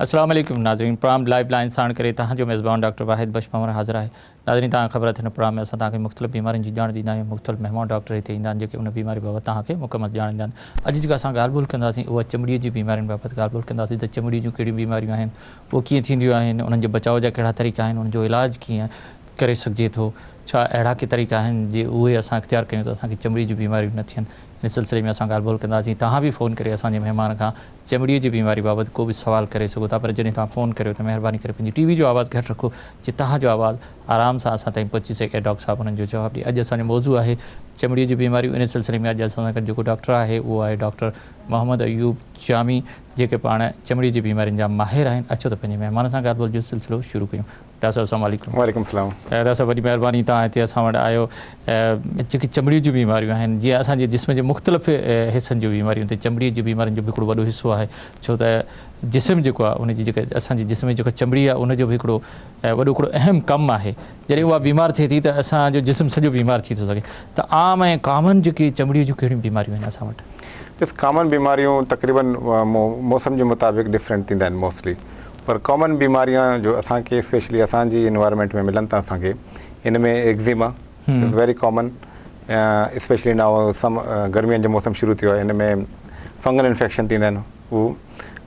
अस्सलाम वालेकुम नाज़रीन, प्रोग्राम लाइव लाइन साण करे तव्हांजो मेज़बान डॉक्टर वाहिद बशपावर हाज़िर आहे। नाज़रीन, तव्हां ख़बर थियण प्रोग्राम में असां तव्हांखे मुख़्तलिफ़ बीमारियुनि जी ॼाण ॾींदा आहियूं। मुख़्तलिफ़ मेहमान डॉक्टर हिते ईंदा आहिनि जेके उन बीमारी बाबति तव्हांखे मुकमल ॼाण ॾींदा आहिनि। अॼु जेका असां ॻाल्हि ॿोल कंदासीं उहा चमड़ीअ जी बीमारियुनि बाबति ॻाल्हि ॿोल कंदासीं त चमड़ीअ जूं कहिड़ियूं बीमारियूं आहिनि, उहे कीअं थींदियूं आहिनि, उन्हनि जे बचाव जा कहिड़ा तरीक़ा आहिनि, उनजो इलाजु कीअं करे सघिजे थो, छा अहिड़ा के तरीक़ा आहिनि जे उहे असां इख़्तियार कयूं त असांखे चमड़ी जूं बीमारियूं न थियनि। इन सिलसिले में असां ॻाल्हि ॿोल कंदासीं। तव्हां बि फ़ोन करे असांजे महिमान खां चमड़ीअ जी बीमारी बाबति को बि सवाल करे सघो था, पर जॾहिं तव्हां फ़ोन करियो त महिरबानी करे पंहिंजी टीवी जो आवाज़ु घटि रखो जीअं तव्हांजो आवाज़ु आराम सां असां ताईं पहुची सघे। डॉक्टर साहिबु हुननि जो जवाबु ॾिए। अॼु असांजो मौज़ू आहे चमड़ीअ जी बीमारियूं। इन सिलसिले में अॼु असां सां गॾु जेको डॉक्टर आहे उहो आहे डॉक्टर मोहम्मद अयूब जामी, जेके पाण चमड़ी जी बीमारियुनि जा माहिर आहिनि। अचो त पंहिंजे महिमान सां ॻाल्हि ॿोल जो सिलसिलो शुरू कयूं। डॉक्टर साहिबु अस्सलाम वालेकुम। वालेकुम सलाम। डॉक्टर साहिबु, वॾी महिरबानी तव्हां हिते असां वटि आयो। जेकी चमड़ी जूं बीमारियूं आहिनि, जीअं असांजे जिस्म जे मुख़्तलिफ़ हिसनि जूं बीमारियूं, त चमड़ीअ जी बीमारियुनि जो बि हिकिड़ो वॾो हिसो आहे, छो त जिस्म जेको आहे उनजी जेका असांजे जिस्म जी जेका चमड़ी आहे उनजो बि हिकिड़ो वॾो हिकिड़ो अहम कमु आहे। जॾहिं उहा बीमार थिए थी त असांजो जिस्म सॼो बीमार थी थो सघे। त आम ऐं कॉमन जेकी चमड़ीअ जूं कहिड़ियूं बीमारियूं आहिनि असां वटि? इस कॉमन बीमारियों तकरीबन मौसम के मुताबिक डिफरेंट थींदा आहिनि मोस्टली, पर कॉमन बीमारियां जो असांखे स्पेशली असांजी इन्वायरमेंट में मिलनि था असांखे, इन में eczema is very common, especially now गर्मियुनि जो मौसम शुरू थियो आहे, इन में फंगल इन्फेक्शन थींदा आहिनि उहो,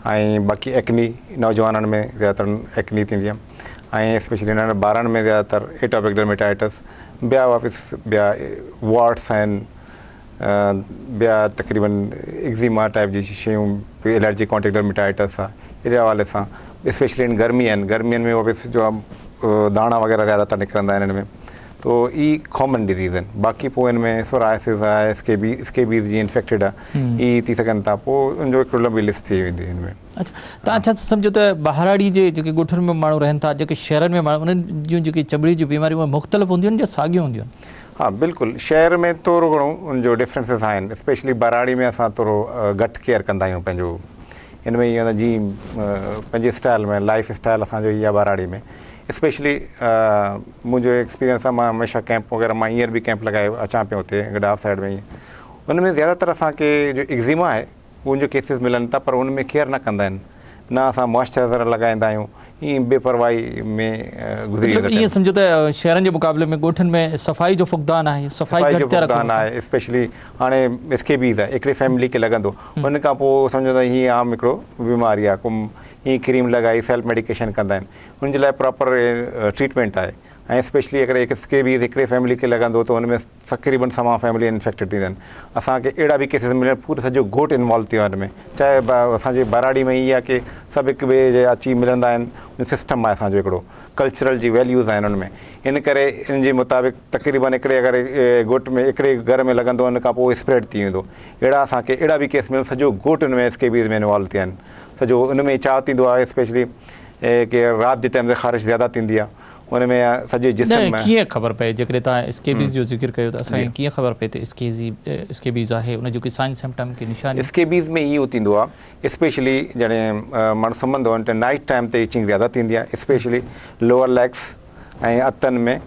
ऐं बाक़ी एक्नी नौजवाननि में ज़्यादातर एक्नी थींदी आहे, ऐं स्पेशली नंढनि ॿारनि में ज़्यादातर एटोपिक डर्मेटाइटिस, ॿिया वापसि ॿिया वॉट्स आहिनि, ॿिया तक़रीबन एक्ज़िमा टाइप जी शयूं, एलर्जी कॉन्टेक्ट डर्मेटाइटिस आहे, अहिड़े हवाले सां स्पेशली इन गर्मियुनि में वापसि जो दाणा वग़ैरह ज़्यादातर निकिरंदा आहिनि इनमें, तो ई कॉमन डिज़ीज़ आहिनि। बाक़ी पोइ इनमें सोराइसिस आहे, स्केबीज़ जी इन्फेक्टेड आहे, ई थी सघनि था, पोइ उनजो हिकिड़ो लंबी लिस्ट थी वेंदी इनमें। अच्छा, तव्हां छा सम्झो त बहिराड़ी जे जेके ॻोठनि में माण्हू रहनि था, जेके शहरनि में माण्हू, उन्हनि जूं जेकी चमड़ी जूं बीमारियूं उहे मुख़्तलिफ़ हूंदियूं आहिनि या साॻियूं हूंदियूं आहिनि? हाँ बिल्कुलु, शहर में थोरो घणो उनजो डिफरेंसिस आहिनि। स्पेशली बराड़ी में असां थोरो घटि केयर कंदा आहियूं पंहिंजो, इन में ईअं जी पंहिंजे स्टाइल में लाइफ स्टाइल असांजो इहा बराड़ी में। स्पेशली मुंहिंजो एक्सपीरियंस आहे, मां हमेशह कैंप वग़ैरह, मां हींअर बि कैंप लॻाए अचां पियो हुते गडाफ साइड में, उन में ज़्यादातर असांखे जो एक्ज़िमा आहे उनजो केसिस मिलनि था, पर उन में केयर न कंदा आहिनि, न असां मॉइस्चराइज़र लॻाईंदा आहियूं, ईअं बेपरवाही में गुज़री वेंदा आहिनि। ईअं सम्झो त शहरनि जे मुक़ाबले में ॻोठनि में सफ़ाई जो फुक़दान आहे, सफ़ाई जो फुक़दान आहे। स्पेशली हाणे स्केबीज़ आहे, हिकिड़ी फैमिली खे लॻंदो, उन खां पोइ सम्झो त हीअं आम हिकिड़ो बीमारी आहे, हीअं क्रीम लॻाई सेल्फ मेडिकेशन कंदा आहिनि, उनजे लाइ प्रॉपर ट्रीटमेंट आहे। ऐं स्पेशली अगरि हिकु स्केबीज़ हिकिड़े फैमिली खे लॻंदो त हुन में तक़रीबन तमामु फैमिली इन्फेक्टेड थींदा आहिनि। असांखे अहिड़ा बि केसिस मिलनि, पूरो सॼो घोट इन्वॉल्व थियो आहे हिन में, चाहे असांजे बराड़ी में ईअं आहे की सभु हिक ॿिए जे अची मिलंदा आहिनि, सिस्टम आहे असांजो हिकिड़ो, कल्चरल जी वैल्यूज़ आहिनि हुन में, इन करे इन जे मुताबिक़ तक़रीबन हिकिड़े अगरि घोट में हिकिड़े घर में लॻंदो, उन खां पोइ स्प्रेड थी वेंदो। अहिड़ा बि केस मिलनि, सॼो घोट हुन में स्केबीज़ में इन्वॉल्व थिया आहिनि। सॼो उन में छा थींदो आहे, स्पेशली की राति जे टाइम ते ख़ारिश ज़्यादा थींदी आहे, उन में सॼे जिस्म में कीअं ख़बर पए? जेकॾहिं तव्हां स्केबीज़ जो ज़िक्र कयो त असांखे कीअं ख़बर पए त स्केबीज़ आहे, उन जो कोई साइन सिम्पटम की निशानी? स्केबीज़ में इहो थींदो आहे, स्पेशली जॾहिं माण्हू सुम्हंदो आहे त नाइट टाइम ते इचिंग ज़्यादा थींदी आहे, स्पेशली लोअर लेग्स ऐं हथनि में,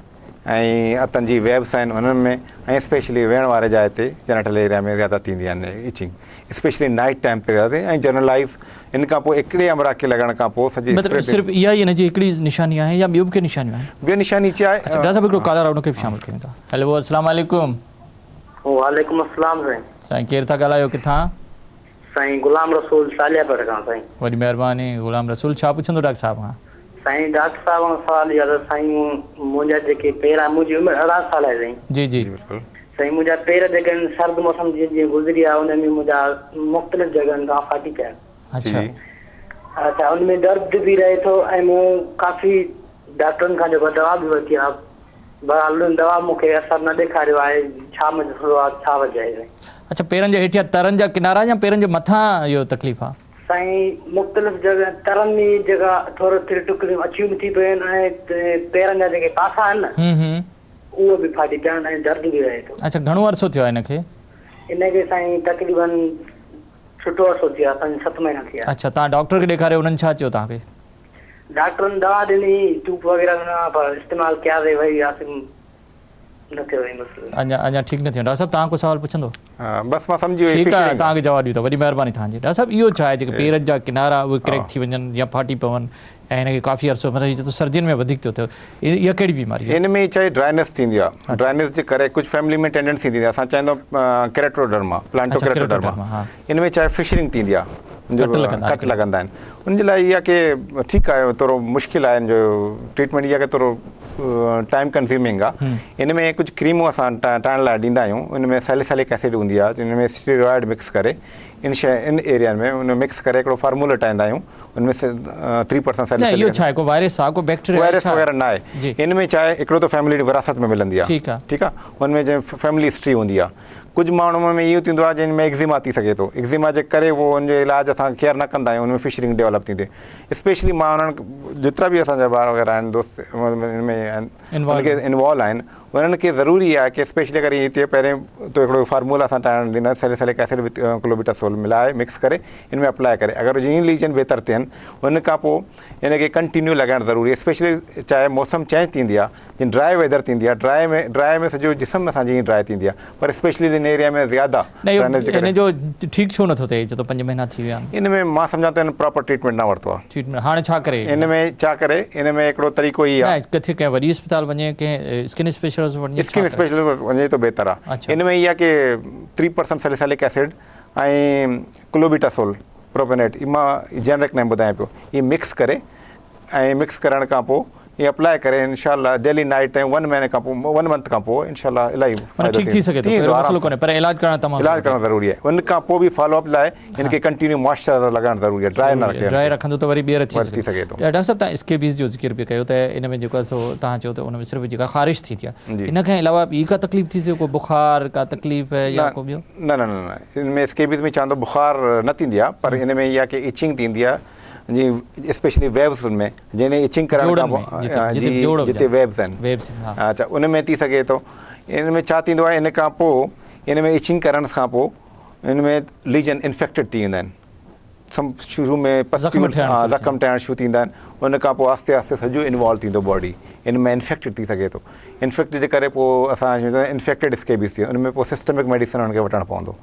ऐं हथनि जी वेब्स आहिनि उन्हनि में, ऐं स्पेशली वेहण वारे जाइ ते जेनेटल एरिया में ज़्यादा थींदी आहिनि इचिंग, स्पेशली नाइट टाइम ते ज़्यादा, ऐं जनरलाइज़ इन खां पोइ हिकिड़े अमरा खे लॻण खां पोइ सॼी सिर्फ़ु इहा ई हिनजी हिकिड़ी निशानी आहे या ॿियूं बि निशानियूं आहिनि? ॿियो निशानी छा आहे? डॉक्टर साहिब हिकिड़ो कॉलर आहे, उनखे बि शामिल कयूं था। हेलो, अस्सलाम वालेकुम। वालेकुम अस्सलाम साईं। साईं केरु था ॻाल्हायो, किथां? साईं गुलाम रसूल सालियापेट खां साईं। वॾी महिरबानी गुलाम रसूल, छा पुछंदो डॉक्टर साहिब खां? साईं डॉक्टर साहिब सवाल इहो आहे साईं, मुंहिंजा जेके पेर आहे, मुंहिंजी उमिरि 18 साल आहे साईं। जी जी बिल्कुलु साईं, मुंहिंजा पेर जेके आहिनि सर्द मौसम जीअं गुज़री आहे, उन में मुंहिंजा मुख़्तलिफ़ जॻहनि खां फाटी पिया आहिनि। अच्छा, उन में दर्द बि रहे थो, ऐं मूं काफ़ी डॉक्टरनि खां जेको दवा बि वरिती आहे, बहरहाल दवा मूंखे असरु न ॾेखारियो आहे, छा मसइलो आहे, छा वजह आहे? अच्छा, पेरनि जे हेठियां तरनि जा किनारा या पेरनि जे मथां इहो तकलीफ़ आहे? साईं मुख़्तलिफ़ जॻह तरनि जी जॻह थोरो टुकड़ियूं अछियूं बि थी पियूं आहिनि, ऐं पेरनि जा जेके पासा आहिनि न उहो बि फाटी पिया आहिनि, ऐं दर्द बि रहे थो। अच्छा, घणो अरसो थियो आहे हिनखे? इनखे साईं तक़रीबन सुठो अरसो थियो आहे, 5-7 महीना थिया। अच्छा, तव्हां डॉक्टर खे ॾेखारियो, उन्हनि छा चयो तव्हांखे? डॉक्टरनि दवा ॾिनी, टूप वग़ैरह ॾिना, पर इस्तेमालु कयासीं, वरी वियासीं न थियो ई मसलो अञा ठीक न थियो डॉक्टर साहब तव्हां को सवाल पुछंदो बस मां सम्झी वियो ठीकु आहे फिशरिंग तव्हांखे जवाबु ॾियो वॾी महिरबानी तव्हांजी डॉक्टर साहब इहो छा आहे जेके पेरनि जा किनारा उहे क्रैक थी वञनि या फाटी पवनि ऐं हिनखे काफ़ी अर्सो मतिलबु हीअ त सर्दियुनि में वधीक थो थिए इहा कहिड़ी बीमारी आहे इन में चाहे ड्राइनेस थींदी आहे ड्राइनेस जे करे कुझु फैमिली में टेंडेंसी थींदी आहे असां चवंदो केरेटोडर्मा प्लांटो केरेटोडर्मा इन में चाहे फिशरिंग थींदी आहे जो कट लॻंदा आहिनि उनजे लाइ इहा की ठीकु आहे थोरो मुश्किल आहे जो ट्रीटमेंट इहा की थोरो टाइम कंज़्यूमिंग आहे इन में कुझु क्रीमूं असां ठाहिण लाइ ॾींदा आहियूं उन में सैलिसिलिक एसिड हूंदी आहे जिन में स्टीरॉइड मिक्स करे इन एरिया में उन मिक्स करे हिकिड़ो फार्मूला ठाहींदा आहियूं उनमें 3% सैलिसिलिक वायरस वग़ैरह न आहे इन में चाहे हिकिड़ो त फैमिली विरासत में मिलंदी आहे ठीकु आहे उनमें जंहिं फैमिली हिस्ट्री हूंदी आहे कुझु माण्हुनि में इहो थींदो आहे जिन में एक्ज़िमा थी सघे थो एक्ज़िमा जे करे उहो उनजो इलाजु असां केयर न कंदा आहियूं उनमें फिशरिंग डेवलप थी थिए स्पेशली मां उन्हनि जेतिरा बि असांजा ॿार वग़ैरह आहिनि दोस्त इनमें इन्वॉल्व आहिनि उन्हनि खे ज़रूरी आहे की स्पेशली अगरि ईअं थिए पहिरें तो हिकिड़ो फार्मूला असां ठाहिण ॾींदा सैलिसिलिक एसिड विथ क्लोबिटासोल मिलाए मिक्स करे इन में अप्लाई करे अगरि जीअं लीजन बहितर थियनि उन खां पोइ इनखे कंटिन्यू लॻाइणु ज़रूरी आहे स्पेशली चाहे मौसम चेंज थींदी आहे जीअं ड्राई वेदर थींदी आहे ड्राई में सॼो जिस्म असां जीअं ड्राई थींदी आहे पर स्पेशली इन एरिया में ज़्यादा ठीकु छो नथो थिए छो 5 महीना थी विया आहिनि इन में मां सम्झां थो प्रॉपर ट्रीटमेंट न वरितो आहे ट्रीटमेंट हाणे छा करे इन में छा करे इन में हिकिड़ो तरीक़ो ई आहे किथे कंहिं वॾी अस्पताल वञे कंहिं स्किन स्पेशलिस्ट वञे स्पेशलिस्ट वञे तो बहितर आहे इन में इहा की 3% सैलिसिलिक एसिड ऐं क्लोबिटासोल प्रोपेनेट मां जेनरिक नेम ॿुधायां पियो इहे मिक्स करे ऐं मिक्स करण खां पोइ ये अप्लाई करे इंशाल्लाह डेली नाइट टाइम 1 महीने का 1 मंथ का पो इंशाल्लाह इलाही ठीक थी सके तो मसलो कोने पर इलाज करना तमाम इलाज करना जरूरी है उन का पो भी फॉलो अप लाए इनके कंटिन्यू मॉइस्चराइजर लगाना जरूरी है ड्राई न रखे ड्राई रखंदो तो वरी बेर अच्छी सके तो डॉक्टर साहब ता इसके बीच जो जिक्र भी कयो त इन में जो सो ता चो तो उन में सिर्फ जिका खारिश थी थिया इन के अलावा बी का तकलीफ थी से को बुखार का तकलीफ है या को बियो न न न इन में इसके बीच में चांदो बुखार न थींदिया पर इन में या के इचिंग थींदिया जी स्पेशली वेब्स में जिन्हें इचिंग करण का जी जिते वेब्स आहिनि अच्छा उन में थी सके तो इन में छा थींदो आहे इन खां पोइ इन में इचिंग करण खां पोइ इन में लीजन इन्फेक्टेड थी वेंदा आहिनि शुरू में ज़ख़्म ठहिणु शुरू थींदा आहिनि उन खां पोइ आस्ते आस्ते सॼो इन्वॉल्व थींदो बॉडी इन में इन्फेक्टेड थी सघे थो इन्फेक्टेड जे करे पोइ असां इन्फेक्टेड स्केबिस थी उन में पोइ सिस्टमिक मेडिसिन उनखे वठणु पवंदो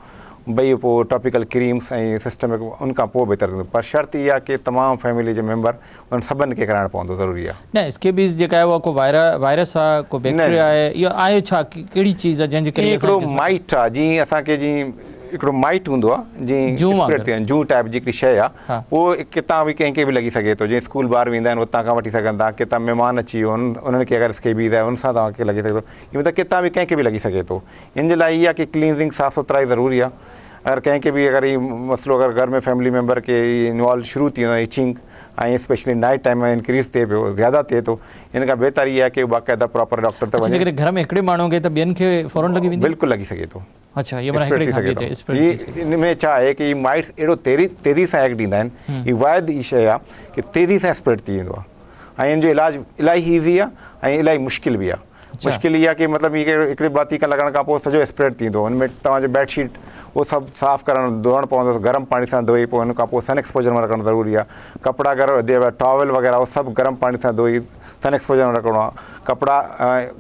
भई पोइ टॉपिकल क्रीम्स ऐं सिस्टमिक उनखां पोइ बहितर थींदो पर शर्त इहा की तमामु फैमिली जे मेंबर उन सभिनि खे कराइणु पवंदो ज़रूरी आहे न स्केबिस जेका आहे उहा को वायरस आहे को बैक्टीरिया आहे इहो आहे छा कहिड़ी चीज़ आहे जंहिंजे करे हिकिड़ो माइट आहे जीअं असांखे जीअं हिकिड़ो माइट हूंदो आहे जीअं जूं टाइप जी हिकिड़ी शइ आहे उहो कितां बि कंहिंखे बि लॻी सघे थो जीअं स्कूल ॿार वेंदा आहिनि उतां खां वठी सघनि था कितां महिमान अची वियो उन्हनि खे अगरि स्केबिस आहे उन सां तव्हांखे लॻी सघे थो इहो मतिलबु कितां बि कंहिंखे बि लॻी सघे थो इन जे लाइ इहा की क्लीनज़िंग साफ़ सुथराई ज़रूरी आहे अगर कंहिंखे बि अगरि हीउ मसइलो अगरि घर में फैमिली मेंबर खे इन्वॉल्व शुरू थी वेंदो इचिंग ऐं स्पेशली नाइट टाइम में इंक्रीज़ थिए पियो ज़्यादा थिए थो इन खां बहितर इहा आहे की बाक़ाइदा प्रॉपर डॉक्टर ते वञे घर में हिकिड़े माण्हू खे त ॿियनि खे फौरन लॻी वेंदी बिल्कुलु लॻी सघे थो अच्छा ये माना हिकिड़े खां इन में छा आहे की माइट्स एॾो तेज़ी सां एक्ट ॾींदा आहिनि हीअ वाइद ई शइ आहे की तेज़ी सां स्प्रेड थी वेंदो आहे ऐं इन जो इलाजु इलाही ईज़ी आहे ऐं इलाही मुश्किल बि आहे मुश्किल इहा की मतिलबु इहे हिकिड़ी बाती खां लॻण खां पोइ सॼो स्प्रेड थींदो हुन में तव्हांजो बेडशीट उहो सभु साफ़ु करणु धोअणु पवंदो गरम पाणी सां धोई पोइ हुन खां पोइ सन एक्सपोजर में रखणु ज़रूरी आहे कपिड़ा अगरि टॉवल वग़ैरह उहो सभु गरम पाणी सां धोई सन एक्सपोजर में रखिणो आहे कपिड़ा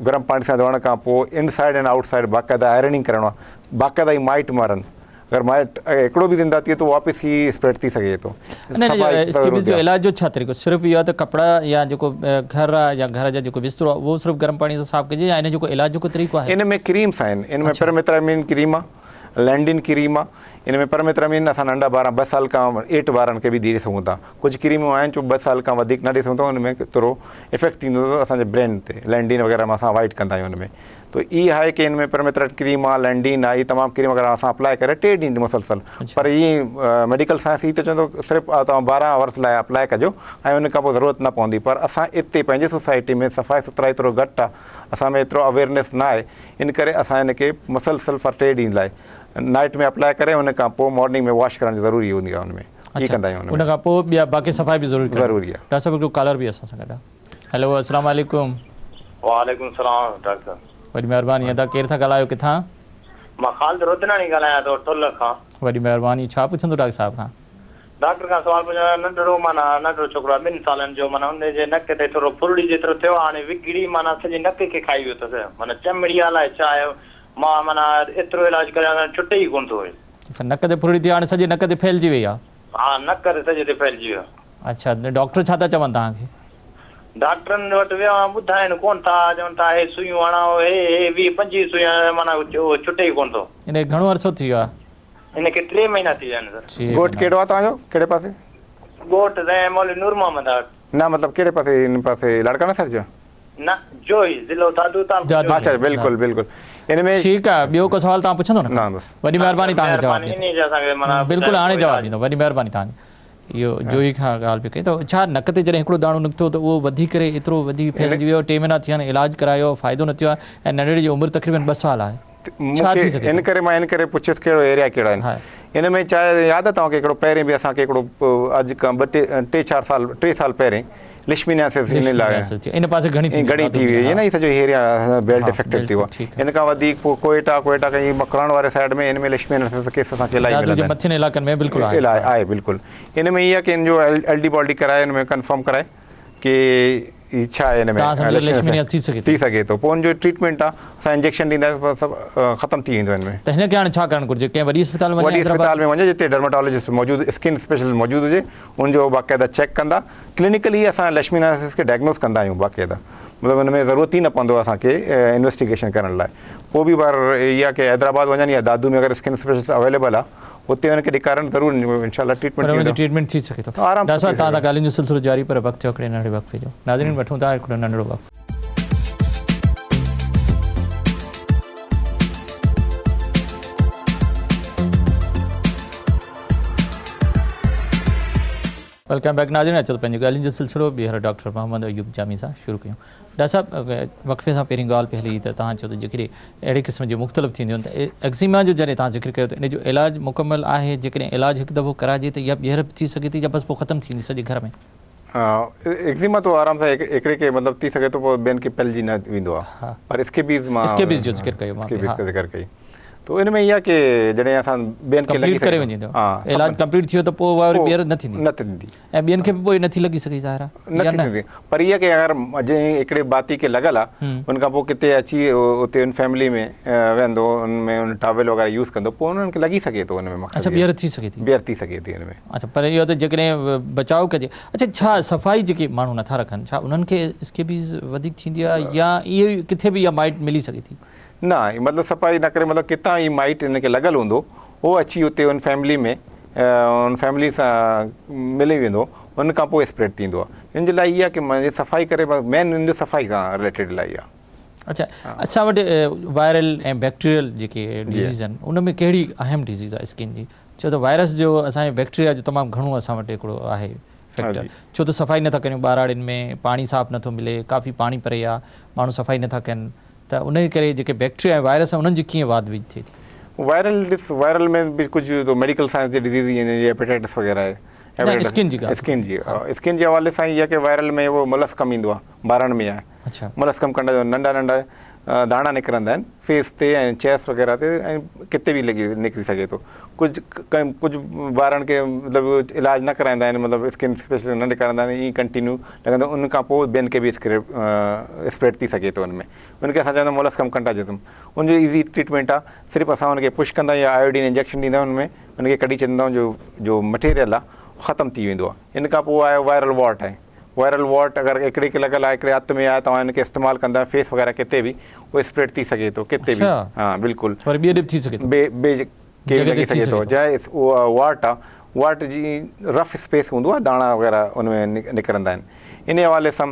गरम पाणी सां धोअण खां पोइ इनसाइड एंड आउटसाइड बाक़ाइदा आयरनिंग करिणो आहे बाक़ाइदा ई माइट मारनि अगरि माइट हिकिड़ो बि ज़िंदा थिए त वापसि ई स्प्रेड थी सघे थो जो इलाज जो छा तरीक़ो सिर्फ़ु इहो आहे त कपिड़ा या जेको घर आहे या घर जा जेको बिस्तरो आहे उहो सिर्फ़ु गरम पाणी सां साफ़ु कजे या इन जो इलाज जो तरीक़ो आहे इन में क्रीम्स आहिनि इन में पेरामिथ्रामिन क्रीम आहे लैंडिन क्रीम आहे इन में पेरामिथ्रामिन असां नंढा ॿार 2 साल खां 8 ॿारनि खे बि ॾेई सघूं था कुझु क्रीमूं आहिनि जो 2 साल खां वधीक न ॾेई सघूं था हुन में थोरो इफेक्ट थींदो असांजे ब्रेन ते लैंडिन वग़ैरह में असां अवॉइड कंदा आहियूं हुन में तो इहा आहे की इन में पेरामिथ्रामिन क्रीम आहे लैंडिन आहे इहे तमामु क्रीम वग़ैरह असां अप्लाई करे 3 ॾींहं मुसलसल पर इहे मेडिकल साइंस हीअ त चवंदो सिर्फ़ु तव्हां 12 आवर्स लाइ अप्लाई कजो ऐं हुन खां पोइ ज़रूरत न पवंदी पर असां हिते पंहिंजे सोसाइटी में सफ़ाई सुथराई थोरो घटि आहे असां में एतिरो अवेयरनेस न आहे इन करे असां हिनखे मुसलसल फॉर 3 ॾींहं लाइ नाइट में अप्लाई करे हुन खां पोइ मॉर्निंग में वॉश करण ज़रूरी हूंदी आहे हुन में हीअ कंदा आहियूं हुन खां पोइ ॿिया बाक़ी सफ़ाई बि ज़रूरी आहे डॉक्टर साहब हिकिड़ो कॉलर बि असां सां गॾु हेलो अस्सलाम वालेकुम वालेकुम सलाम डॉक्टर साहब वॾी महिरबानी अदा केरु था ॻाल्हायो किथां मां ख़ालिद रुदनानी ॻाल्हायां थो टुल खां वॾी महिरबानी छा पुछंदो डॉक्टर साहब खां डॉक्टर का सवाल पुछा नंढड़ो माना नंढड़ो छोकरा 2 सालन जो माना उन जे नक ते थोरो फुरड़ी जेतिरो थियो हाणे विकिड़ी माना सॼे नक खे खाई वियो अथसि माना चमड़ी लाइ छा आहे मां माना एतिरो इलाज करियां छुटे ई कोन थो नक ते फुरड़ी थी हाणे सॼे नक ते फैलिजी वई आहे हा नक ते सॼे ते फैलिजी वियो अच्छा डॉक्टर छा था चवनि तव्हांखे डॉक्टरनि वटि वियो आहियां ॿुधाइनि कोन था चवनि था हे सुयूं हणाओ हे 20-25 सुयूं माना छुटे ई कोन थो इन घणो अरसो थी वियो आहे इनखे 3 महीना थी विया आहिनि सर गोट कहिड़ो आहे तव्हांजो कहिड़े पासे गोट मौलवी नूर मोहम्मद न मतिलबु कहिड़े पासे इन पासे लाड़काना सर जो न जो ई ज़िलो दादू अच्छा बिल्कुलु बिल्कुलु इन में ठीकु आहे ॿियो को सवाल तव्हां पुछंदो न बसि वॾी महिरबानी तव्हांखे जवाबु बिल्कुलु हाणे जवाबु ॾींदो वॾी महिरबानी तव्हांजी इहो जोई खां ॻाल्हि पियो कई त छा नक ते जॾहिं हिकिड़ो दाणो निकितो त उहो वधी करे एतिरो वधी फैलिजी वियो 3 महीना थिया आहिनि इलाजु करायो फ़ाइदो न थियो आहे ऐं नंढड़े जी उमिरि तक़रीबन 2 साल आहे इन करे मां इन करे पुछियुसि कहिड़ो एरिया कहिड़ा आहिनि इन में चाहे यादि आहे तव्हांखे हिकिड़ो पहिरें बि असांखे हिकिड़ो अॼु खां 3 साल पहिरें लिश्मीनियासिस इन लाइ इन पासे घणी थी वई आहे न ही सॼो एरिया बेल्ट इफेक्टेड थियो आहे इन खां वधीक पोइ कोयटा कहीं मकरान वारे साइड में इन में लिश्मीनियासिस केस असांखे इलाही मिलंदा मथियनि इलाइक़नि में बिल्कुलु आहे बिल्कुलु इन में इहा की इन जो LD बॉडी कराए इन में कंफर्म कराए की छा आहे हिन में थी सघे थो पोइ हुनजो ट्रीटमेंट आहे असां इंजेक्शन ॾींदासीं सभु ख़तमु थी वेंदो हिन में त हिनखे हाणे छा करणु घुरिजे कंहिं वॾी अस्पताल में वञे जिते डर्मेटोलॉजिस्ट मौजूदु स्किन स्पेशलिस्ट मौजूदु हुजे उनजो बाक़ाइदा चेक कंदा क्लिनिकली असां लिश्मीनियासिस खे डायग्नोस कंदा आहियूं बाक़ाइदा मतिलबु हुन में ज़रूरत ई न पवंदो असांखे इन्वेस्टिगेशन करण लाइ पोइ बि बार इहा की हैदराबाद वञनि या दादू में अगरि स्किन स्पेशलिस्ट अवेलेबल आहे उते हुनखे ॾेखारणु ज़रूरु इंशाल्लाह ट्रीटमेंट थी सघे थो आराम सां तव्हां सां ॻाल्हियुनि जो सिलसिलो जारी पर वक़्तु थियो हिकिड़े नंढे वक़्ते जो नाज़रीन वठूं था हिकिड़ो नंढड़ो वक़्तु वेलकम बैक नाज़रीन अचो पंहिंजी ॻाल्हियुनि जो सिलसिलो ॿीहर डॉक्टर मोहम्मद अयूब जामी सां शुरू कयूं डॉक्टर साहब वक़फ़े सां पहिरीं ॻाल्हि पई हली त तव्हां चयो त जेकॾहिं अहिड़े क़िस्म जूं मुख़्तलिफ़ थींदियूं आहिनि त एक्ज़ीमा जो जॾहिं तव्हां ज़िक्र कयो त इन जो इलाजु मुकमल आहे जेकॾहिं इलाजु हिकु दफ़ो कराइजे त इहा ॿीहर थी सघे थी या बसि पोइ ख़तमु थींदी सॼे घर में एक्ज़ीमा तो आराम सां हिकिड़े खे मतिलबु थी सघे थो पोइ ॿियनि खे फैलिजी न वेंदो आहे पर स्केबीज़ जो ज़िक्र कयो तो इन में इहा की जॾहिं असां ॿियनि खे लॻी करे वञे थो इलाजु कंप्लीट थियो त पोइ वरी ॿीहर न थींदी ऐं ॿियनि खे बि पोइ नथी लॻी सघे ज़ाहिर न थी सघे पर इहा की अगरि जंहिं हिकिड़े बाती खे लॻल आहे उन खां पोइ किथे अची उते उन फैमिली में वेंदो उन में उन टॉवेल वग़ैरह यूज़ कंदो पोइ उन्हनि खे लॻी सघे थो उन में अच्छा ॿीहर थी सघे थी हिन में अच्छा पर इहो त जेकॾहिं बचाव कजे अच्छा छा सफ़ाई जेके माण्हू नथा रखनि छा उन्हनि खे स्केबीज़ वधीक थींदी आहे या इहो किथे बि इहा माइट मिली सघे थी न मतिलबु सफ़ाई न करे मतिलबु किथां ई माइट हिनखे लॻल हूंदो उहो अची उते उन फैमिली सां मिली वेंदो उन खां पोइ स्प्रेड थींदो आहे हिन जे लाइ इहा की सफ़ाई करे मेन हिन जो सफ़ाई सां रिलेटेड इलाही आहे अच्छा असां वटि वायरल ऐं बैक्टीरियल जेके डिज़ीज़ आहिनि उन में कहिड़ी अहम डिज़ीज़ आहे स्किन जी छो त वायरस जो असांजे बैक्टीरिया जो तमामु घणो असां वटि हिकिड़ो आहे फैक्टर छो त सफ़ाई नथा करियूं ॿारड़ियुनि में पाणी साफ़ु नथो मिले काफ़ी पाणी परे आहे माण्हू सफ़ाई नथा कनि त उन करे जेके बैक्टीरिया ऐं वायरस आहे उन्हनि जी कीअं वाध वीध थिए थी वायरल में बि कुझु तो मेडिकल साइंस जी डिज़ीज़ ईंदी हेपेटाइटिस वग़ैरह आहे स्किन जी हवाले सां इहा की वायरल में उहो मलस्कम ईंदो आहे ॿारनि में आहे मलस्कम कंडा जो नंढा दाणा निकिरंदा आहिनि फेस ते ऐं चेस्ट वग़ैरह ते ऐं किथे बि निकिरी सघे थो कुझु ॿारनि खे मतिलबु इलाजु न कराईंदा आहिनि मतिलबु स्किन स्पेशलिस्ट न ॾेखारींदा आहिनि ईअं कंटिन्यू लॻंदो उन खां पोइ ॿियनि खे बि स्प्रेड थी सघे थो उनमें उनखे असां चवंदा मलस्कम कंटाजिज़म उनजो ईज़ी ट्रीटमेंट आहे सिर्फ़ु असां उनखे पुश कंदा आहियूं या आयोडीन इंजेक्शन ॾींदा आहियूं उनमें उनखे कढी छॾींदा आहियूं जो मटीरियल आहे ख़तमु थी वेंदो आहे इन खां पोइ आहे वायरल वॉट आहे वायरल वॉट अगरि हिकिड़े खे लॻल आहे हिकिड़े हथ में आहे तव्हां हिनखे इस्तेमालु कंदा फेस वग़ैरह किथे बि उहो स्प्रेड थी सघे थो किथे बि हा बिल्कुलु लॻी सघे थो चाहे उहा वॉट आहे वॉट जी रफ स्पेस हूंदो आहे दाणा वग़ैरह उन में निकिरंदा आहिनि इन हवाले सां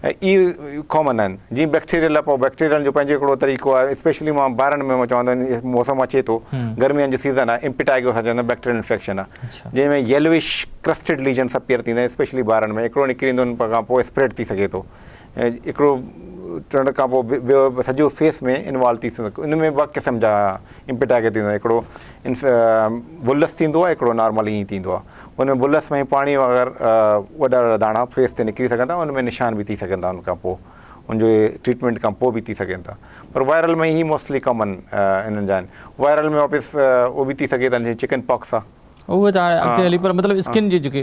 इहे कॉमन आहिनि जीअं बैक्टीरियल आहे पोइ बैक्टीरियल जो पंहिंजो हिकिड़ो तरीक़ो आहे स्पेशली मां ॿारनि में मां चवंदो आहियां मौसम अचे थो गर्मियुनि जो सीज़न आहे इम्पिटाइगो असां चवंदा आहियूं बैक्टीरियल इन्फेक्शन आहे जंहिंमें येलोइश क्रस्टेड लीजन्स अपीयर थींदा आहिनि स्पेशली ॿारनि में हिकिड़ो निकिरी ईंदो उन खां पोइ स्प्रेड थी सघे थो हिकिड़ो टण खां पोइ ॿियो सॼो फेस में इन्वॉल्व थी सघे उन में ॿ क़िस्म जा इम्पिटाइगो थींदो आहे हिकिड़ो बुलस थींदो आहे हिकिड़ो नॉर्मल ईअं थींदो आहे उनमें बुलस में पाणी वग़ैरह वॾा दाणा फेस ते निकिरी सघंदा उनमें निशान बि थी सघंदा उन खां पोइ उनजो ट्रीटमेंट खां पोइ बि थी सघनि था पर वायरल में ई मोस्टली कॉमन इन्हनि जा आहिनि वायरल में वापसि उहो बि थी सघे था जीअं चिकन पॉक्स आहे उहो त हाणे अॻिते हली पर मतिलबु स्किन जी जेके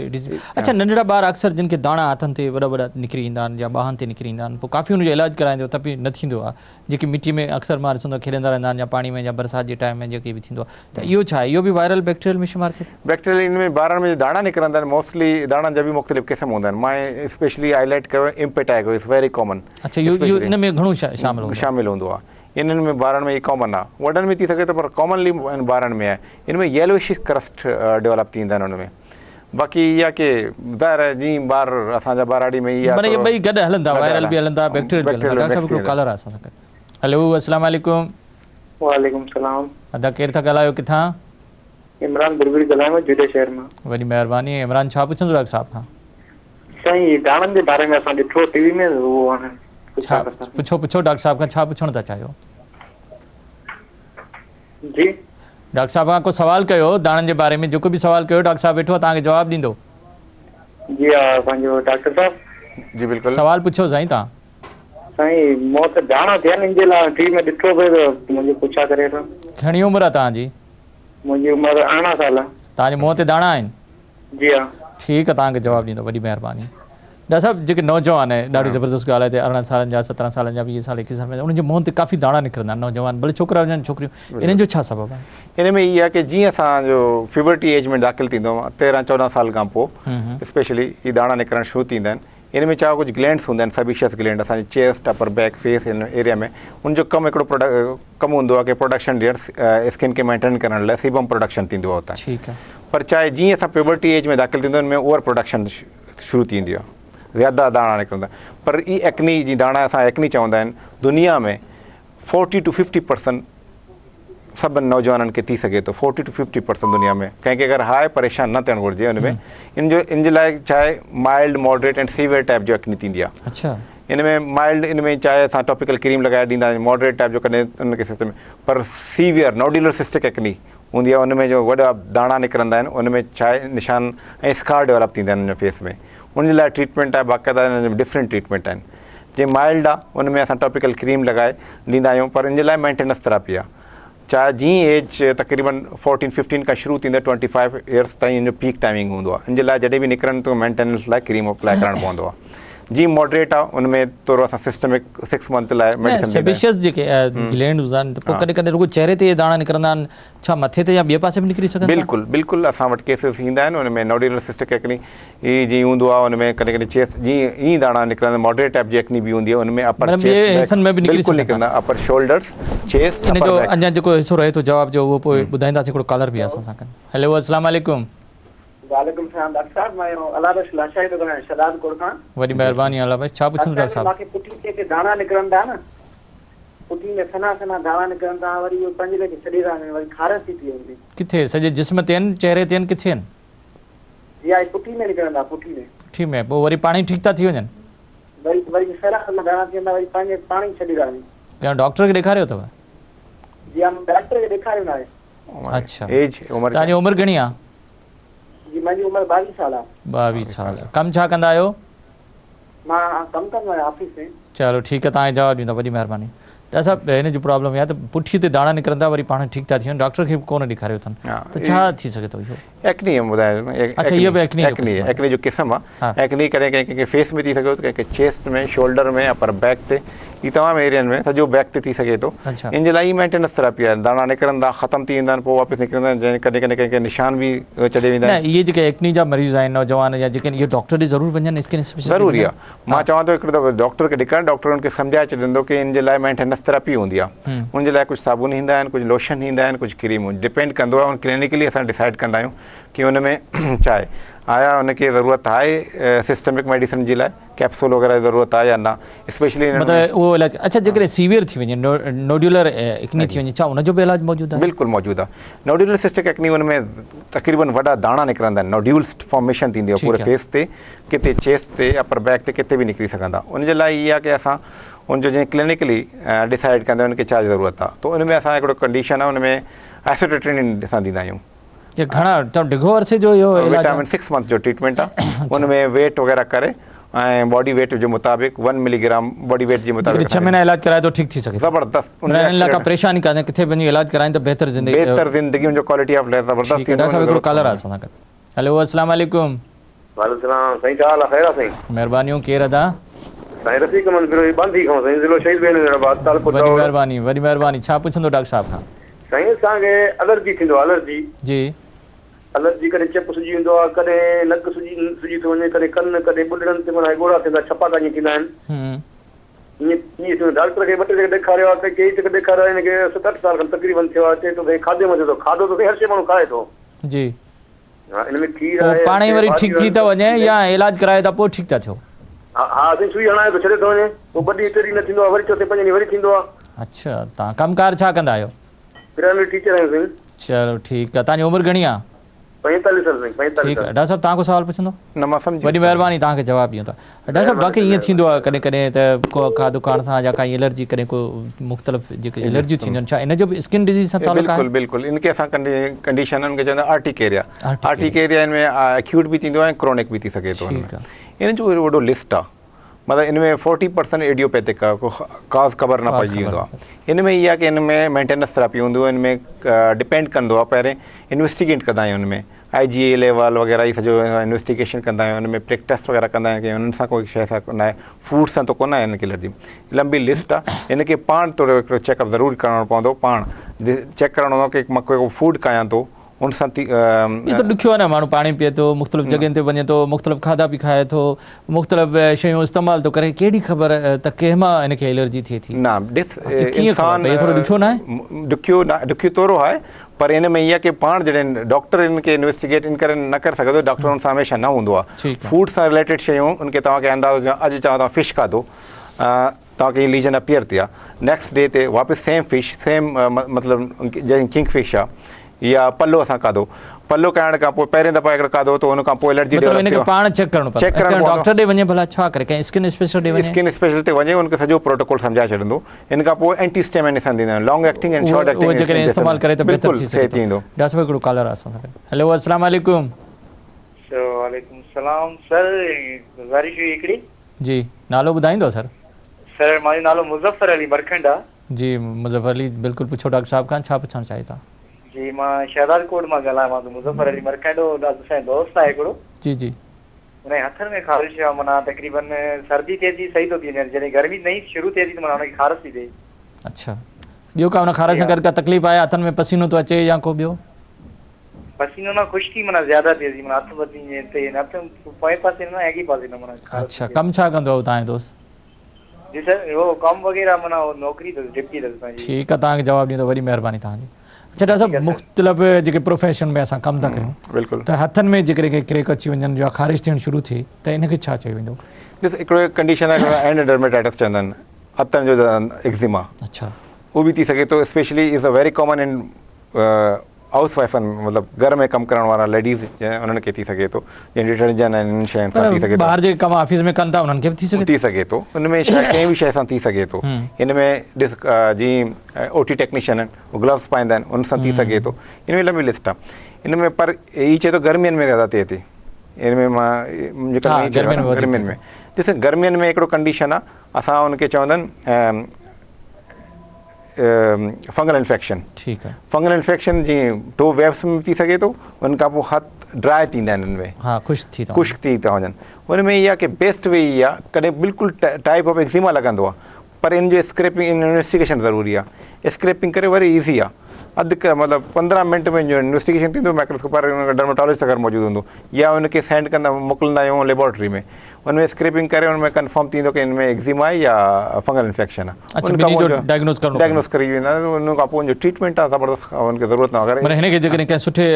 अच्छा नंढड़ा ॿार अक्सर जिन खे दाणा हथनि ते वॾा वॾा निकिरी ईंदा आहिनि या ॿाहनि ते निकिरी ईंदा आहिनि पोइ काफ़ी हुनजो इलाजु कराईंदो त बि न थींदो आहे जेकी मिटी में अक्सर मां ॾिसंदो खेॾंदा रहंदा आहिनि या पाणी में या बरसाति जे टाइम में जेके बि थींदो आहे त इहो छा आहे इहो बि वायरल बैक्टीरियल में शुमारु थिए थो बैक्टीरियल इनमें ॿारनि में दाणा निकिरंदा आहिनि मोस्टली दाणनि जा बि मुख़्तलिफ़ क़िस्म हूंदा आहिनि मां स्पेशली हाईलाइट कयो इम्पेटाइगो इज़ वेरी कॉमन अच्छा इहो इन में घणो शामिल हूंदो आहे इन्हनि में ॿारनि में ई कॉमन आहे वॾनि में थी सघे थो पर कॉमनली ॿारनि में आहे इनमें येलोइश क्रस्ट डेवलप थींदा आहिनि उनमें बाक़ी इहा की ज़ाहिर आहे जीअं ॿार असांजा ॿारड़ी में इहा ॿई गॾु हलंदा वायरल बि हलंदा बैक्टीरियल कॉलर आहे असां हेलो अस्सलाम वालेकुम वालेकुम सलाम अदा केरु था ॻाल्हायो किथां इमरान बुरबरी ॻाल्हायां जुड़े शहर मां वॾी महिरबानी इमरान छा पुछंदो डॉक्टर साहब खां साईं दाणनि जे बारे में असां ॾिठो टीवी में उहो हाणे छा पुछो डॉक्टर साहब खां छा पुछणु था चाहियो जी डॉक्टर साहब खां को सवाल कयो दाणनि जे बारे में जेको बि सवाल कयो डॉक्टर साहब वेठो आहे तव्हांखे जवाबु ॾींदो जी हा पंहिंजो डॉक्टर साहब जी बिल्कुलु सवाल पुछो साईं तव्हां साईं मूं त दाणा थिया आहिनि इन जे लाइ टीवी में ॾिठो पियो त मुंहिंजो पुछा करे थो घणी उमिरि आहे तव्हांजी मुंहिंजी उमिरि 18 साल आहे तव्हांजे मुंहं ते दाणा आहिनि जी हा ठीकु आहे तव्हांखे जवाबु ॾींदो वॾी महिरबानी डॉक्टर साहब जेके नौजवान आहे ॾाढी ज़बरदस्त ॻाल्हि आहे ते 18 सालनि जा 17 सालनि जा 20 साल 21 साल में उन्हनि जे मुंहं ते काफ़ी दाणा निकिरंदा आहिनि नौजवान भले छोकिरा हुजनि छोकिरियूं इन्हनि जो छा सबबु आहे इन में इहा आहे की जीअं असांजो प्यूबर्टी एज में दाख़िल थींदो आहे 13-14 साल खां पोइ स्पेशली ही दाणा निकिरणु शुरू थींदा आहिनि इन में छा कुझु ग्लैंड्स हूंदा आहिनि सबीशियस ग्लैंड असांजी chest upper back face in area में उनजो कमु हिकिड़ो कमु हूंदो आहे की प्रोडक्शन ॾियणु स्किन खे मेंटेन करण लाइ सीबम प्रोडक्शन थींदो आहे हुतां ठीकु आहे पर चाहे जीअं असां प्यूबर्टी एज में दाख़िल थींदो इनमें ओवर प्रोडक्शन शुरू थींदी आहे ज़्यादा दाणा निकिरंदा पर ई एक्नी जी दाणा असां एक्नी चवंदा आहिनि दुनिया में 40 to 50% सभिनि नौजवाननि खे थी सघे थो 40 to 50% दुनिया में कंहिंखे अगरि हाय परेशान न थियणु घुरिजे हुन में इन जे लाइ चाहे mild moderate and severe type जो एक्नी थींदी आहे अच्छा इन में माइल्ड इन में चाहे असां टॉपिकल क्रीम लॻाए ॾींदा आहियूं मॉडरेट टाइप जो कॾहिं उनखे सिस्टम पर सीवियर नोड्यूलर सिस्टिक एक्नी हूंदी आहे उनमें जो वॾा दाणा निकिरंदा आहिनि उनमें छाहे निशान ऐं स्कार डेवलप थींदा आहिनि उन फेस में उनजे लाइ ट्रीटमेंट आहे बाक़ाइदा हिन में डिफरेंट ट्रीटमेंट आहिनि जीअं माइल्ड आहे उनमें असां टॉपिकल क्रीम लॻाए ॾींदा आहियूं पर इन जे लाइ मेंटेनेंस थेरेपी आहे चाहे जीअं एज तक़रीबन 14-15 खां शुरू थींदो 25 इयर्स ताईं इन जो पीक टाइमिंग हूंदो आहे इन जे लाइ जॾहिं बि निकिरनि त मेंटेनेंस लाइ क्रीम अप्लाई करणु पवंदो आहे जी मॉडरेट आहे उनमें थोरो असां सिस्टमिक 6 मंथ लाइ मेडिसिन सेबिशियस जेके ग्लैंड हुजनि त पोइ कॾहिं कॾहिं रुगो चेहरे ते दाणा निकिरंदा आहिनि छा मथे ते या ॿिए पासे बि निकिरी सघनि बिल्कुलु असां वटि केसिस ईंदा आहिनि उनमें नोड्यूलर सिस्टिक एक्नी ई जीअं हूंदो आहे उनमें कॾहिं कॾहिं चेस्ट जीअं ई दाणा निकिरंदा मॉडरेट टाइप जी एक्नी बि हूंदी आहे उनमें अपर चेस्ट में बि निकिरंदा अपर शोल्डर्स चेस्ट इन जो अञा जेको हिसो रहे थो जवाब जो उहो पोइ ॿुधाईंदासीं हिकिड़ो कॉलर बि आहे असां सां हेलो अस्सलाम वालेकुम वालेकुम सलाम डॉक्टर साहब मैं अलाबश लाशाही तो गए शदाद कोड खां वडी मेहरबानी अलाबश छा पुछन डॉक्टर साहब बाकी पुठी के दाना निकरंदा ना पुठी में सना दाना निकरंदा वरी वो पंज लेके छडी रहा वरी खारस थी वेंदी किथे सजे जिस्म तेन चेहरे तेन किथे न जी आई पुठी में निकरंदा पुठी में पोइ वरी पाणी ठीक था थी वञनि वरी सरा दाना थींदा वरी पंहिंजे पाणी छडी रहा क्या डॉक्टर के दिखारियो तव जी हम डॉक्टर के दिखारियो ना अच्छा एज उम्र ताजी उम्र घणी आ जी मुंहिंजी उमिरि 22 साल आहे 22 साल कम छा कंदा आहियो मां कमु कंदो आहियां ऑफिस में चलो ठीकु आहे तव्हांखे जवाबु ॾींदो वॾी महिरबानी डॉक्टर साहब हिन जो प्रॉब्लम आहे त पुठी ते दाणा निकिरंदा वरी पाण ठीकु था थी वञनि डॉक्टर खे कोन ॾेखारियो अथनि त छा थी सघे थो इहो एक्नी ॿुधायो अच्छा इहो बि एक्नी जो क़िस्म आहे एक्नी कॾहिं कंहिंखे फेस में थी सघे थो कंहिंखे चेस्ट में शोल्डर में अपर बैक ते ही तमामु एरियनि में सॼो बैक ते थी सघे थो इन जे लाइ मेंटेनेंस थेरेपी आहे दाणा निकिरंदा ख़तमु थी वेंदा आहिनि पोइ वापसि निकिरंदा आहिनि कॾहिं कॾहिं कंहिंखे निशान बि चढ़े वेंदा आहिनि इहे जेके एक्नी जा मरीज़ आहिनि नौजवान या जेके इहे डॉक्टर ॾे ज़रूरु वञनि स्किन स्पेशलिस्ट ज़रूरी आहे मां चवां थो हिकिड़ो दफ़ो डॉक्टर खे ॾेखार डॉक्टर हुनखे सम्झाए छॾींदो की इन जे लाइ मेंटेनेंस थेरेपी हूंदी आहे उनजे लाइ कुझु साबुन ईंदा आहिनि कुझु लोशन ईंदा आहिनि कुझु क्रीमूं डिपेंड कंदो आहे क्लिनिकली असां डिसाइड कंदा आहियूं की हुन में छा आहे आया हुनखे ज़रूरत आहे सिस्टमिक मेडिसिन जे लाइ कैप्सूल वग़ैरह जी ज़रूरत आहे या न स्पेशली मतिलबु उहो इलाजु अच्छा जेकॾहिं सीवियर थी वञे नोड्यूलर एक्नी थी वञे छा उनजो बि इलाजु मौजूदु आहे बिल्कुलु मौजूदु आहे नोड्यूलर सिस्टिक एक्नी हुन में तक़रीबन वॾा दाणा निकिरंदा आहिनि नोड्यूल्स फॉर्मेशन थींदी आहे पूरे फेस ते किथे चेस्ट ते अपर बैक ते किथे बि निकिरी सघंदा उनजे लाइ इहा की असां उनजो जीअं क्लिनिकली डिसाइड कंदा आहियूं उनखे छा ज़रूरत आहे त उनमें असां हिकिड़ो कंडीशन आहे उनमें एसिटोट्रिनिन असां ॾींदा आहियूं घणा डिघो अरसे जो इहो विटामिन 6 मंथ जो ट्रीटमेंट आहे उनमें वेट वग़ैरह करे ऐं बॉडी वेट जे मुताबिक़ 1 मिलीग्राम बॉडी वेट जे मुताबिक़ 6 महीना इलाज कराए तो ठीक थी सके ज़बरदस्त इन लाइ परेशानी कान्हे किथे वञी इलाज कराइनि त बहितर ज़िंदगी बेहतर ज़िंदगी जो क्वालिटी ऑफ लाइफ ज़बरदस्त डॉक्टर साहब हिकिड़ो कॉलर आहे असां सां गॾु हेलो अस्सलाम वालेकुम वालेकुम सलाम साईं छा हाल आहे ख़ैर आहे साईं महिरबानियूं केरु अदा साईं रफ़ीक अहमद फिरोजी बांधी खां साईं ज़िलो शहीद बेनबाद तालुको वॾी महिरबानी छा पुछंदो डॉक्टर साहब खां साईं असांखे एलर्जी थींदो आहे जी एलर्जी कॾहिं चप सुजी वेंदो आहे कॾहिं नक सुजी थो वञे कॾहिं कन कॾहिं ॿुॾड़नि ते माना ॻोड़ा थींदा छपाका जीअं थींदा आहिनि ईअं डॉक्टर खे 2 टे जॻह ॾेखारियो आहे कई जॻह ॾेखारियो आहे हिनखे 7-8 साल खनि तकरीबन थियो आहे चए थो भई खाधे में थो खाधो तो हर शइ माण्हू खाए थो जी हा इन में खीर आहे पाणे वरी ठीक थी त वञे या इलाज कराए त पोइ ठीक था थियो हा साईं सुई हणाए थो छॾे थो वञे पोइ 2 ॾींहं न थींदो आहे वरी 4-5 ॾींहं वरी थींदो आहे अच्छा तव्हां कमकार छा कंदा आहियो प्राइमरी टीचर आहियूं साईं चलो ठीकु आहे तव्हांजी उमिरि घणी आहे 45 साल साईं 45 ठीकु आहे डॉक्टर साहब तव्हां को सवाल पुछंदो न मां सम्झी वॾी महिरबानी तव्हांखे जवाबु ॾियूं था डॉक्टर साहब बाक़ी ईअं थींदो आहे कॾहिं कॾहिं त को खाधो खाइण सां या काई एलर्जी कॾहिं को मुख़्तलिफ़ जेके एलर्जियूं थींदियूं आहिनि छा इन जो बि स्किन डिज़ीज़ सां तालुक़ु आहे बिल्कुलु बिल्कुलु इनखे असां कंडीशननि खे चवंदा आर्टिकेरिया में एक्यूट बि थींदो आहे ऐं क्रोनिक बि थी सघे थो इन जो वॾो लिस्ट आहे मतिलबु इन में 40% एडियोपैथिक आहे को काज़ ख़बर न पइजी वेंदो आहे इन में इहा की इन में मेंटेनेंस थेरेपी हूंदो आहे इन में डिपेंड कंदो आहे पहिरें इन्वेस्टिगेट कंदा आहियूं उन में IgA लेवल वग़ैरह इहो सॼो इन्वेस्टिगेशन कंदा आहियूं उन में प्रिक टेस्ट वग़ैरह कंदा आहियूं की उन्हनि सां कोई शइ सां न आहे फूड सां त कोन आहे हिनखे एलर्जी लंबी लिस्ट आहे इनखे पाण थोरो हिकिड़ो चेकअप ज़रूरु करणो पवंदो पाण चेक करणो पवंदो की मां को फूड खायां थो उन सां इहो त ॾुखियो आहे न माण्हू पाणी पीए थो मुख़्तलिफ़ जॻहियुनि ते वञे थो मुख़्तलिफ़ खाधा बि खाए थो मुख़्तलिफ़ शयूं इस्तेमालु थो करे कहिड़ी ख़बर त कंहिं मां हिनखे एलर्जी थिए थी न ॾुखियो न आहे ॾुखियो तोरो आहे पर इन में इहा की पाण जॾहिं डॉक्टर इनखे इन्वेस्टिगेट इन करे न करे सघंदो डॉक्टर हुन सां हमेशह न हूंदो आहे फूड सां रिलेटेड शयूं उनखे तव्हांखे अंदाज़ो अॼु चवां तव्हां फिश खाधो तव्हांखे लीजन अपीयर थी आहे नेक्स्ट डे ते वापसि सेम फिश सेम मतिलबु जंहिं किंग फिश आहे या पल्लो असां खाधो पल्लो खाइण खां पोइ पहिरें दफ़ा हिकिड़ो खाधो त हुन खां पोइ एलर्जी पाण चेक करणो डॉक्टर ॾे वञे भला छा करे कंहिं स्किन स्पेशलिस्ट ॾे वञे स्किन स्पेशलिस्ट ते वञे उनखे सॼो प्रोटोकॉल सम्झाए छॾींदो इन खां पोइ एंटीस्टेमिन ॾिसण ॾींदा आहिनि long acting and short acting जेकॾहिं इस्तेमालु करे त बहितर थी सघे थींदो डॉक्टर साहब हिकिड़ो कॉलर आहे असां सां हेलो अस्सलाम वालेकुम वालेकुम सलाम सर गुज़ारिश हुई हिकिड़ी जी नालो ॿुधाईंदो सर सर मुंहिंजो नालो मुज़फ़र अली मरखंड आहे जी मुज़फ़र अली बिल्कुलु पुछो डॉक्टर साहब खां छा पुछणु चाहियो था जी मां शहदाद कोट मां ॻाल्हायां मां मुज़फ़र अली मरखंड असांजो दोस्त आहे हिकिड़ो जी जी हुनजे हथनि में ख़ारिश आहे माना तक़रीबन सर्दी थिए थी सही थो थी वञे जॾहिं गर्मी नई शुरू थिए थी त माना हुनखे ख़ारिश थी थिए अच्छा ॿियो का हुन ख़ारिश सां गॾु का तकलीफ़ आहे हथनि में पसीनो थो अचे या को ॿियो पसीनो न खुश्की माना ज़्यादा थिए थी माना हथ बची ते हथ पोएं पासे न अॻे पासे न माना अच्छा कमु छा कंदो आहे तव्हांजो दोस्त जी सर उहो कमु वग़ैरह माना नौकिरी अथसि डिप्टी अथसि पंहिंजी ठीकु आहे तव्हांखे जवाबु ॾींदो वॾी महिरबानी तव्हांजी अच्छा डॉक्टर साहब मुख़्तलिफ़ जेके प्रोफेशन में असां कमु था कयूं बिल्कुलु त हथनि में जेकॾहिं क्रेक अची वञनि या ख़ारिश थियणु शुरू थिए त इनखे छा चयो वेंदो ॾिस हिकिड़ो कंडीशन आहे एंडोडर्मेटाइटिस चवंदा आहिनि हथनि जो एक्ज़िमा अच्छा उहो बि थी सघे थो especially is a very common in house वाइफनि मतिलबु घर में कमु करण वारा लेडीज़ उन्हनि खे थी सघे थो जीअं डिटर्जेंट आहिनि इन्हनि शयुनि सां थी सघे थो ॿाहिरि जे कमु ऑफिस में कनि था उन्हनि खे बि थी सघे थो उन में शइ कंहिं बि शइ सां थी सघे थो इन में ॾिस जीअं OT टेक्नीशियन आहिनि उहे ग्लव्स पाईंदा आहिनि उन सां थी सघे थो इन में लंबी लिस्ट आहे इन में पर हीअ चए थो गर्मियुनि में ज़्यादा थिए थी इन में मां गर्मियुनि में ॾिस गर्मियुनि में हिकिड़ो कंडीशन आहे असां उनखे चवंदा आहिनि फंगल इन्फेक्शन ठीकु आहे फंगल इन्फेक्शन जीअं टो वेब्स में थी सघे थो उन खां पोइ हथ ड्राई थींदा आहिनि इनमें हा ख़ुश्क थी था वञनि उन में इहा की बेस्ट वे इहा कॾहिं बिल्कुलु टाइप ऑफ एक्ज़िमा लॻंदो आहे पर इन जो स्क्रेपिंग इन्वेस्टिगेशन ज़रूरी आहे स्क्रेपिंग करे वरी ईज़ी आहे मतिलबु 15 मिंट में जो इन्वेस्टिगेशन थींदो माइक्रोस्कोप वारे डर्मेटोलॉजिस्ट अगरि मौजूदु हूंदो या उनखे सेंड कंदा मोकिलींदा आहियूं लेबोरेटरी में उनमें स्क्रेपिंग करे उनमें कंफर्म थींदो की इनमें एक्ज़िमा आहे या फंगल इन्फेक्शन आहे डायग्नोस करी वेंदा उन खां पोइ उनजो ट्रीटमेंट आहे ज़बरदस्त उनखे ज़रूरत न अगरि हिनखे जेकॾहिं कंहिं सुठे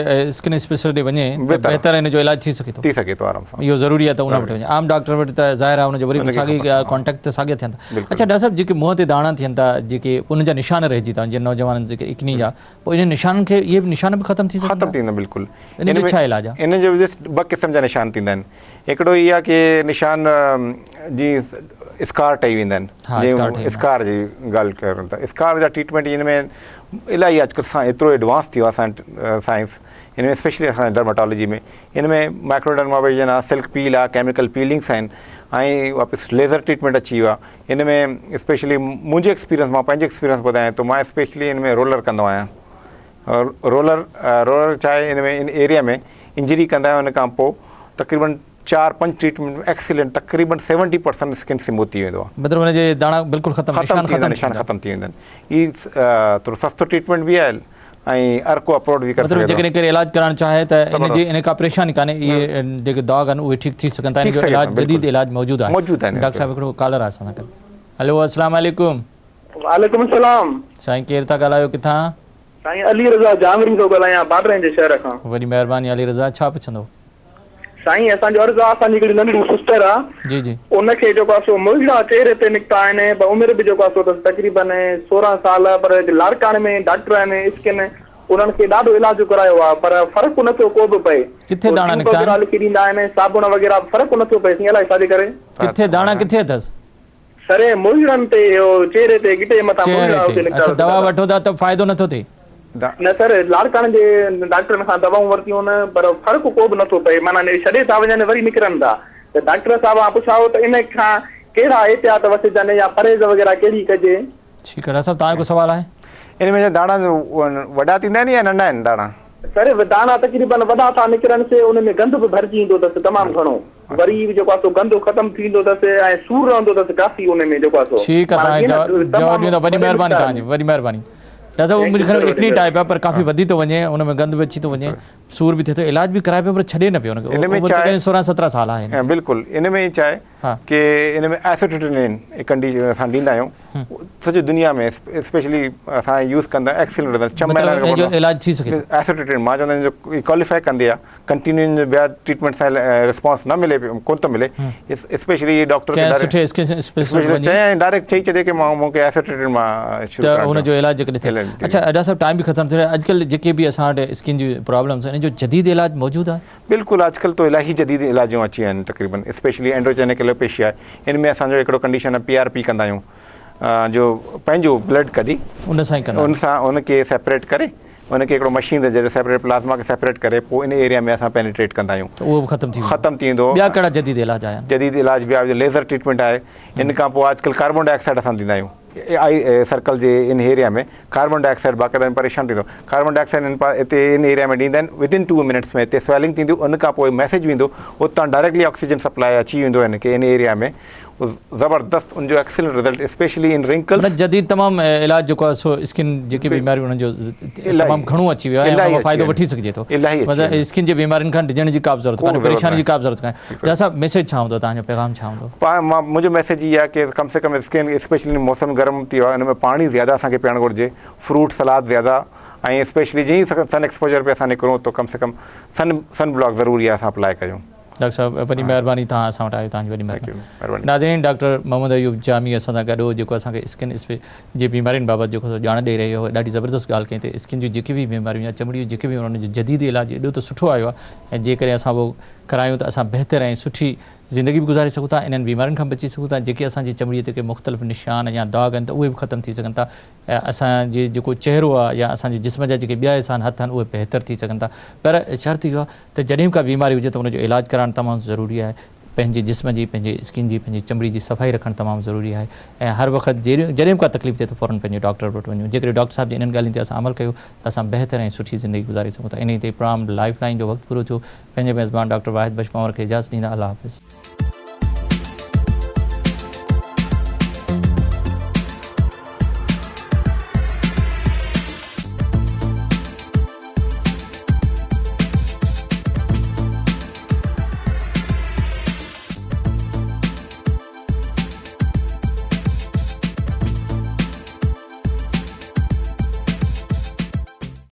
स्किन स्पेशलिस्ट ॾे वञे बहितर हिन जो इलाज थी सघे थो आराम सां इहो ज़रूरी आहे त उन वटि वञे आम डॉक्टर वटि त ज़ाहिर आहे उनजो वरी साॻी कॉन्टेक्ट त साॻिया थियनि था अच्छा डॉक्टर साहब जेके मुंहं ते दाणा थियनि था जेके उनजा निशान रहिजी था जीअं नौजवाननि जेके इकनी जा पोइ इन निशाननि खे इहे निशान बि ख़तमु थींदा बिल्कुलु इन जो छा इलाज आहे इन जो 2 क़िस्म जा निशान थींदा आहिनि हिकिड़ो इहा की निशान जीअं स्कार ठही वेंदा आहिनि जीअं स्कार जी ॻाल्हि कयूं था स्कार जा ट्रीटमेंट इन में इलाही अॼुकल्ह एतिरो एडवांस थी वियो आहे साइंस इन में, स्पेशली असांजे डर्माटोलॉजी में। इन में माइक्रोडर्माब्रेशन आहे, सिल्क पील आहे, केमिकल पीलिंग्स आहिनि, ऐं वापसि लेज़र ट्रीटमेंट अची वियो आहे। इन में स्पेशली मुंहिंजे एक्सपीरियंस, मां पंहिंजे एक्सपीरियंस ॿुधायां त मां स्पेशली इन में रोलर कंदो आहियां। रोलर छा आहे, इन में इन एरिया में इंजरी कंदा आहियूं, उन खां पोइ तक़रीबन 4-5 ट्रीटमेंट एक्सीलेंट, तक़रीबन 70% स्किन स्मूथ थी वेंदो आहे। मतिलबु हुनजे दाणा बिल्कुलु निशान ख़तमु थी वेंदा आहिनि। हीअ थोरो सस्तो ट्रीटमेंट बि आहे ऐं अर्को अप्रोच बि करे सघे थो। जेकॾहिं केरु इलाज कराइणु चाहे त इन का परेशानी कान्हे, इहे जेके दाग़ आहिनि उहे ठीकु थी सघनि था, इन जो इलाज जदीद इलाज मौजूदु आहे। डॉक्टर साहिबु हिकिड़ो कॉलर आहे असां सां गॾु। हेलो, अस्सलाम वालेकुम। वालेकुम सलाम। साईं केरु था ॻाल्हायो, किथां? साईं अली रज़ा जामरी थो ॻाल्हायां, बाडरनि जे शहर खां। वॾी महिरबानी अली रज़ा, छा पुछंदो? साईं असांजो अर्ज़ु आहे, असांजी हिकिड़ी नंढड़ी सिस्टर आहे, जी जी, उनखे जेको आहे सो मुहिड़ा चेहरे ते निकिता आहिनि, पर उमिरि बि जेको आहे सो तक़रीबन 16 साल, पर लाड़काणे में डॉक्टर आहिनि स्किन, उन्हनि खे ॾाढो इलाज करायो आहे, पर फ़र्क़ु नथो को बि पए। किथे दाणा निकिता लिखी ॾींदा आहिनि, साबुण वग़ैरह, फ़र्क़ु नथो पए। अलाए छाजे करे? किथे दाणा किथे अथसि? सरे मुहिड़नि ते, चेहरे ते, गिटे मथां मुहिड़ा हुते निकिता। अच्छा, दवा वठो था त फ़ाइदो नथो थिए? न सर, लाड़काणे जे डॉक्टरनि खां दवाऊं वरितियूं आहिनि, पर फ़र्क़ु को बि नथो पए। माना छॾे था वञनि, वरी निकिरनि था। त डॉक्टर साहिब खां पुछाओ त इन खां कहिड़ा एहतियात वठिजनि या परहेज़ वग़ैरह कहिड़ी कजे? ठीकु आहे, सभु तव्हांजो सुवाल आहे। इन में दाणा वॾा थींदा आहिनि या नंढा आहिनि दाणा? सर दाणा तक़रीबन वॾा था निकिरनि से, उन में गंद बि भरिजी ईंदो अथसि तमामु घणो, वरी जेको आहे सो गंद ख़तमु थींदो अथसि ऐं सूर रहंदो अथसि काफ़ी उन में जेको आहे सो। ठीकु आहे, जवाबु ॾियो, वॾी महिरबानी तव्हांजी, वॾी महिरबानी। दादा वो मुझे ख़बर इतनी टाइप है, पर काफ़ी वधी तो वञे, उन में गंद भी अची तो वञे, सूर भी थे, तो इलाज भी कराए पे, पर छॾे न पियो उनखे। इन में चाहे 16-17 साल आहे। बिल्कुलु, इन में ई चाहे कि इन में एसिटिलिन कंडीशन असां ॾींदा आहियूं, सॼी दुनिया में स्पेशली असां यूज़ कंदा एक्सीलेंट रिज़ल्ट। 6 महीना जो इलाज थी सके। एसिटिलिन मां चवंदा आहिनि जो क्वालिफाई कंदी आहे, कंटिन्यू ॿिया ट्रीटमेंट सां रिस्पॉन्स न मिले, कोन थो मिले, स्पेशली डॉक्टर चए डायरेक्ट चई छॾे कि मां मूंखे एसिटिलिन मां शुरू करणु हुनजो इलाज जेकॾहिं। अच्छा डॉक्टर साहब, टाइम भी खत्म थी रहा है, अॼुकल्ह जेके भी असां वटि स्किन जी प्रॉब्लम्स आहिनि, जो जदीद इलाज मौजूदु आहे? बिल्कुलु, अॼुकल्ह तो इलाही जदीद इलाजूं अची विया आहिनि तक़रीबन, स्पेशली एंड्रोजेनिक एलोपेशिया आहे। इन में असांजो हिकिड़ो कंडीशन आहे, PRP कंदा आहियूं, जो पंहिंजो ब्लड कढी उन सां ई कंदा, उन सां उनखे सेपरेट करे, उनखे हिकिड़ो मशीन जे ज़रिए सेपरेट प्लाज़्मा खे सेपरेट करे, पोइ इन एरिया में असां पेनिट्रेट कंदा आहियूं, उहो ख़तमु थी वेंदो। ॿिया कहिड़ा जदीद इलाज आया? जदीद इलाज बि आहे, लेज़र ट्रीटमेंट आहे। इन खां पोइ अॼुकल्ह कार्बन डाइऑक्साइड असां ॾींदा आहियूं, आई सर्कल जे इन एरिया में कार्बन डाइऑक्साइड बाक़ाइदा परेशान थींदो। कार्बन डाइऑक्साइड हिते इन एरिया में ॾींदा आहिनि, विदिन 2 मिनट्स में हिते स्वेलिंग थींदी, उन खां पोइ मैसेज वेंदो, उतां डायरेक्टली ऑक्सीजन सप्लाई अची वेंदो हिनखे इन एरिया में, ज़बरदस्त उनजो excellent result, specially in wrinkles. जदीद तमामु इलाज जेको आहे सो स्किन जेके बीमारियूं उन्हनि जो तमामु घणो अची वियो आहे, ऐं फ़ाइदो वठी सघिजे थो। मतिलबु स्किन जे बीमारियुनि खां डिॼण जी का बि ज़रूरत कान्हे, परेशानी जी का बि ज़रूरत कान्हे। डॉक्टर साहब, मैसेज छा हूंदो, तव्हांजो पैगाम छा हूंदो? मुंहिंजो मैसेज इहा आहे कि कम से कम स्किन, स्पेशली मौसम गर्म थी वियो आहे, हिन में पाणी ज़्यादा असांखे पीअणु घुरिजे, फ्रूट सलाद ज़्यादा, ऐं स्पेशली जीअं ई सन एक्सपोजर पे असां निकिरूं त कम से कम सन ब्लॉक ज़रूरी आहे असां अप्लाई कयूं। डॉक्टर साहब, वॾी महिरबानी, तव्हां असां वटि आयो, तव्हांजी वॾी महिरबानी। नाज़रीन, डॉक्टर मोहम्मद अयूब जामी असां सां गॾु हो, जेको असांखे स्किन जे बीमारियुनि बाबति जेको ॼाण ॾेई रहियो हो, ॾाढी ज़बरदस्त ॻाल्हि कई। त स्किन जूं जेके बि बीमारियूं या चमड़ी जेके बि उन्हनि जो जदीद इलाज एॾो त सुठो आयो आहे, ऐं जेकॾहिं असां उहो करायूं त असां बहितर ऐं सुठी ज़िंदगी बि गुज़ारे सघूं था, इन्हनि बीमारियुनि खां बची सघूं था। जेके असांजी चमड़ीअ ते के मुख़्तलिफ़ निशान या दाग़ आहिनि, त उहे बि ख़तमु थी सघनि था। असांजे जेको चहिरो आहे या असांजे जिस्म जा जेके ॿिया इंसान हथ आहिनि, उहे बहितर थी सघनि था। पर शर्त इहो आहे त जॾहिं बि का बीमारी हुजे त उनजो इलाज कराइणु तमामु ज़रूरी आहे। पंहिंजे जिस्म जी, पंहिंजे स्किन जी, पंहिंजी चमड़ी जी सफ़ाई रखणु तमामु ज़रूरी आहे, ऐं हर वक़्तु जॾहिं बि का तकलीफ़ थिए त फ़ौरन पंहिंजे डॉक्टर वटि वञूं। जेकॾहिं डॉक्टर साहिब जी इन्हनि ॻाल्हियुनि ते असां अमल कयूं त असां बहितर ऐं सुठी ज़िंदगी गुज़ारे सघूं था। इन ते प्रोग्राम लाइफ लाइन जो वक़्तु पूरो थियो। पंहिंजे मेज़बान डॉक्टर वाहिद बशपावर खे इजाज़त ॾींदा। अल्लाह हाफ़िज़।